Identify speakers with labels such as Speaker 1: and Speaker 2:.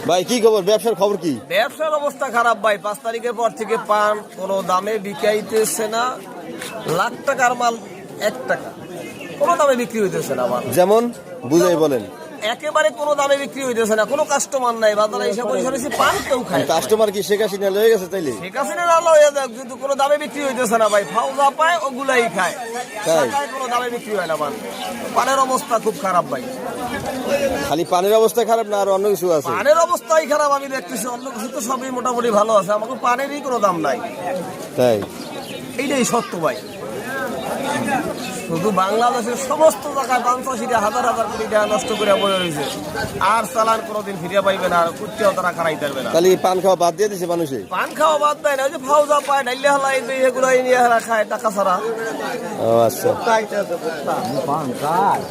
Speaker 1: ভাই কি খবর, ব্যবসার খবর কি?
Speaker 2: ব্যবসার অবস্থা খারাপ ভাই। 5 তারিখের পর থেকে পান কোনো দামে বিকাইতেছে না। লাখ টাকার মাল 1 টাকা কোনো দামে বিক্রি হইতেছে না। আমার
Speaker 1: যেমন বুঝাই বলেন।
Speaker 2: একেবারে কোনো দামে বিক্রি হইতেছে না, কোনো কাস্টমার নাই বাজারে এসে বসে পান কেউ খায়।
Speaker 1: কাস্টমার কি শেখ হাসিনা লয়ে গেছে তাইলে?
Speaker 2: ঠিক আছে না, ভালো হয়ে যাক, কিন্তু কোনো দামে বিক্রি হইতেছে না ভাই। ফাউজা পায় ওগুলাই খায়, টাকায় কোনো দামে বিক্রি হয় না। পানের অবস্থা খুব খারাপ ভাই।
Speaker 1: খালি পানের অবস্থা খারাপ না আর অন্য কিছু আছে?
Speaker 2: পানের অবস্থাই খারাপ আমি দেখতেছি, অন্য কিছু তো সবই মোটামুটি ভালো আছে। আমাকে পানেরই কোনো দাম নাই,
Speaker 1: তাই
Speaker 2: এইটাই সত্য ভাই। শুধু বাংলাদেশের সমস্ত জায়গায় 85 হাজার হাজার কোটি টাকা নষ্ট করে বয়ে রয়েছে। আর চালান কোনোদিন ফিরিয়ে পাইবে না, আর কুটিও তারা খারাই পারবে না।
Speaker 1: খালি পান খাওয়া বাদ দিয়ে দিছে মানুষে।
Speaker 2: পান খাওয়া বাদ দেয় না, ওই যে ফাউজা পায় ডাইলে হালাই এগুলো নিয়ে হারা খায় টাকা ছাড়া।
Speaker 1: ও আচ্ছা।
Speaker 3: পান খায়